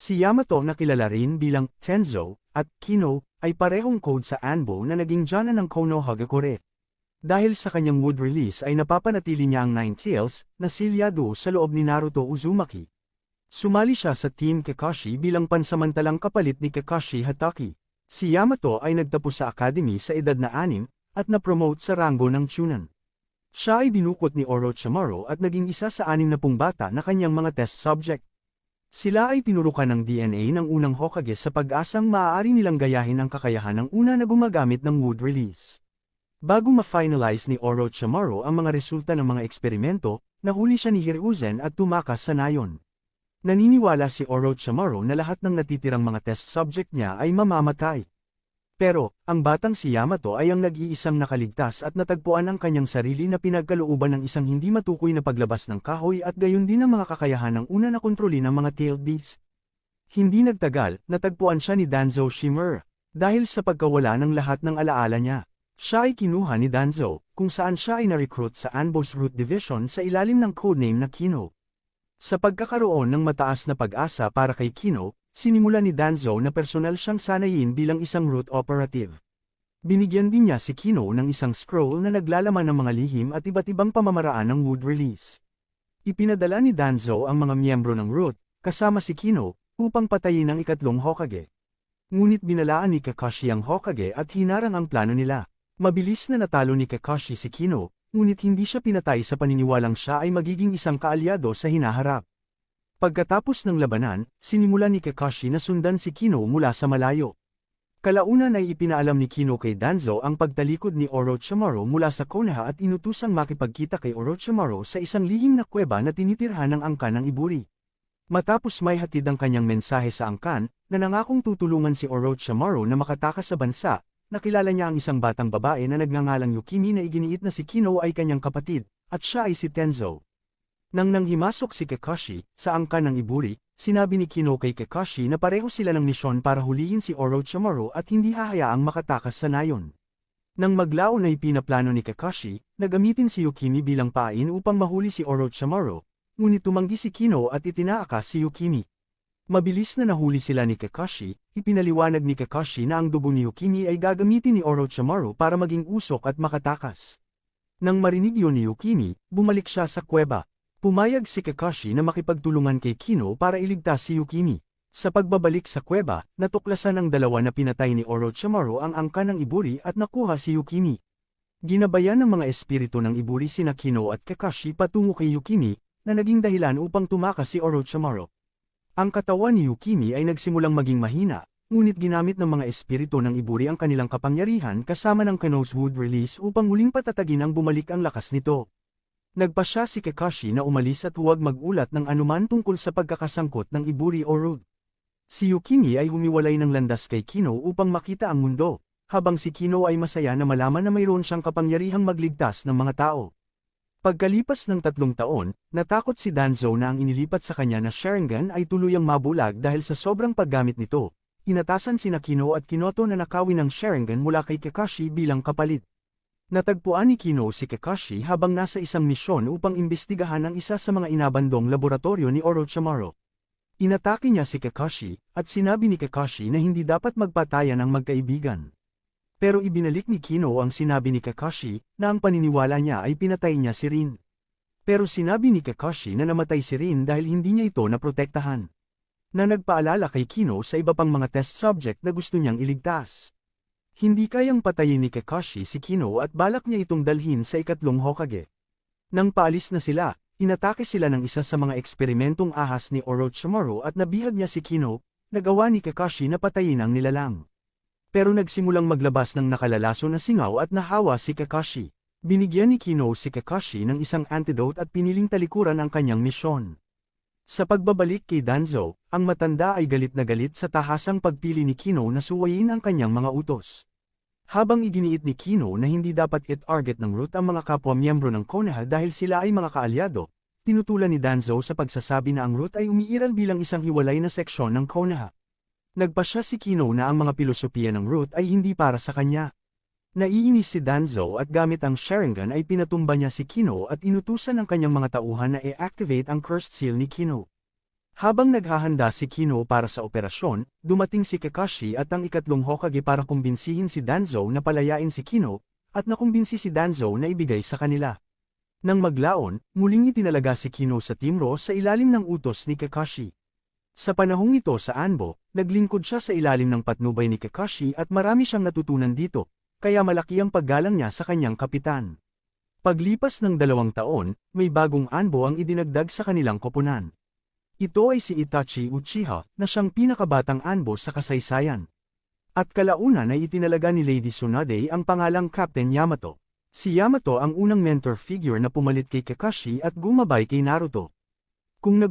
Si Yamato na kilala rin bilang Tenzo at Kino ay parehong code sa Anbo na naging Jana ng Kono Hagakure. Dahil sa kanyang mood release ay napapanatili niya ang Nine Tails na silyado sa loob ni Naruto Uzumaki. Sumali siya sa Team Kakashi bilang pansamantalang kapalit ni Kakashi Hatake. Si Yamato ay nagtapos sa academy sa edad na 6 at na-promote sa ranggo ng Chunin. Siya ay dinukot ni Orochimaru at naging isa sa 60 bata na kanyang mga test subject. Sila ay tinurukan ng DNA ng unang Hokage sa pag-asang maaari nilang gayahin ang kakayahan ng una na gumagamit ng mood release. Bago ma-finalize ni Orochimaru ang mga resulta ng mga eksperimento, nahuli siya ni Hiruzen at tumakas sa nayon. Naniniwala si Orochimaru na lahat ng natitirang mga test subject niya ay mamamatay. Pero, ang batang si Yamato ay ang nag-iisang nakaligtas at natagpuan ang kanyang sarili na pinagkalooban ng isang hindi matukoy na paglabas ng kahoy at gayon din ang mga kakayahan ng una na kontrolin ng mga tailed beast. Hindi nagtagal, natagpuan siya ni Danzo Shimura. Dahil sa pagkawala ng lahat ng alaala niya, siya ay kinuha ni Danzo, kung saan siya ay na-recruit sa Anbo's Root Division sa ilalim ng codename na Kino. Sa pagkakaroon ng mataas na pag-asa para kay Kino, sinimula ni Danzo na personal siyang sanayin bilang isang root operative. Binigyan din niya si Kino ng isang scroll na naglalaman ng mga lihim at iba't ibang pamamaraan ng mood release. Ipinadala ni Danzo ang mga miyembro ng root, kasama si Kino, upang patayin ang ikatlong Hokage. Ngunit binalaan ni Kakashi ang Hokage at hinarang ang plano nila. Mabilis na natalo ni Kakashi si Kino, ngunit hindi siya pinatay sa paniniwalang siya ay magiging isang kaalyado sa hinaharap. Pagkatapos ng labanan, sinimula ni Kakashi na sundan si Kino mula sa malayo. Kalaunan ay ipinaalam ni Kino kay Danzo ang pagtalikod ni Orochimaru mula sa Konoha at inutusang makipagkita kay Orochimaru sa isang lihim na kuweba na tinitirhan ng angkan ng Iburi. Matapos may hatid ang kanyang mensahe sa angkan, na nangakong tutulungan si Orochimaru na makatakas sa bansa, nakilala niya ang isang batang babae na nagngangalang Yukimi na iginiit na si Kino ay kanyang kapatid, at siya ay si Tenzo. Nang nanghimasok si Kakashi sa angkan ng Iburi, sinabi ni Kino kay Kakashi na pareho sila ng misyon para hulihin si Orochimaru at hindi hahayaang makatakas sa nayon. Nang maglaon ay pinaplano ni Kakashi na gamitin si Yukimi bilang pain upang mahuli si Orochimaru, ngunit tumanggi si Kino at itinaakas si Yukimi. Mabilis na nahuli sila ni Kakashi, ipinaliwanag ni Kakashi na ang dugo ni Yukimi ay gagamitin ni Orochimaru para maging usok at makatakas. Nang marinig yun ni Yukimi, bumalik siya sa kuweba. Pumayag si Kakashi na makipagtulungan kay Kino para iligtas si Yukimi. Sa pagbabalik sa kuweba, natuklasan ng dalawa na pinatay ni Orochimaru ang angkan ng Iburi at nakuha si Yukimi. Ginabayan ng mga espiritu ng Iburi sina Kino at Kakashi patungo kay Yukimi, na naging dahilan upang tumakas si Orochimaru. Ang katawan ni Yukimi ay nagsimulang maging mahina, ngunit ginamit ng mga espiritu ng Iburi ang kanilang kapangyarihan kasama ng Kano's Wood Release upang muling patatagin ang bumalik ang lakas nito. Nagpasya si Kakashi na umalis at huwag mag-ulat ng anuman tungkol sa pagkakasangkot ng Iburi o Root. Si Yukimi ay humiwalay ng landas kay Kino upang makita ang mundo, habang si Kino ay masaya na malaman na mayroon siyang kapangyarihang magligtas ng mga tao. Pagkalipas ng 3 taon, natakot si Danzo na ang inilipat sa kanya na Sharingan ay tuluyang mabulag dahil sa sobrang paggamit nito. Inatasan sina Kino at Kinoto na nakawin ng Sharingan mula kay Kakashi bilang kapalit. Natagpuan ni Kino si Kakashi habang nasa isang misyon upang imbestigahan ang isa sa mga inabandong laboratorio ni Orochimaru. Inatake niya si Kakashi, at sinabi ni Kakashi na hindi dapat magpatayan ang magkaibigan. Pero ibinalik ni Kino ang sinabi ni Kakashi, na ang paniniwala niya ay pinatay niya si Rin. Pero sinabi ni Kakashi na namatay si Rin dahil hindi niya ito naprotektahan. Na nagpaalala kay Kino sa iba pang mga test subject na gusto niyang iligtas. Hindi kayang patayin ni Kakashi si Kino at balak niya itong dalhin sa ikatlong Hokage. Nang paalis na sila, inatake sila ng isa sa mga eksperimentong ahas ni Orochimaru at nabihag niya si Kino, nagawa ni Kakashi na patayin ang nilalang. Pero nagsimulang maglabas ng nakalalaso na singaw at nahawa si Kakashi. Binigyan ni Kino si Kakashi ng isang antidote at piniling talikuran ang kanyang misyon. Sa pagbabalik kay Danzo, ang matanda ay galit na galit sa tahasang pagpili ni Kino na suwayin ang kanyang mga utos. Habang iginiit ni Kino na hindi dapat i-target ng Root ang mga kapwa-miyembro ng Konoha dahil sila ay mga kaalyado, tinutulan ni Danzo sa pagsasabi na ang Root ay umiiral bilang isang hiwalay na seksyon ng Konoha. Nagpasya si Kino na ang mga pilosopiya ng Root ay hindi para sa kanya. Naiinis si Danzo at gamit ang Sharingan ay pinatumba niya si Kino at inutusan ng kanyang mga tauhan na i-activate ang Cursed Seal ni Kino. Habang naghahanda si Kino para sa operasyon, dumating si Kakashi at ang ikatlong Hokage para kumbinsihin si Danzo na palayain si Kino, at nakumbinsi si Danzo na ibigay sa kanila. Nang maglaon, muling itinalaga si Kino sa Team Ro sa ilalim ng utos ni Kakashi. Sa panahong ito sa Anbo, naglingkod siya sa ilalim ng patnubay ni Kakashi at marami siyang natutunan dito, kaya malaki ang paggalang niya sa kanyang kapitan. Paglipas ng 2 taon, may bagong Anbo ang idinagdag sa kanilang koponan. Ito ay si Itachi Uchiha, na siyang pinakabatang Anbo sa kasaysayan. At kalaunan ay itinalaga ni Lady Tsunade ang pangalang Captain Yamato. Si Yamato ang unang mentor figure na pumalit kay Kakashi at gumabay kay Naruto. Kung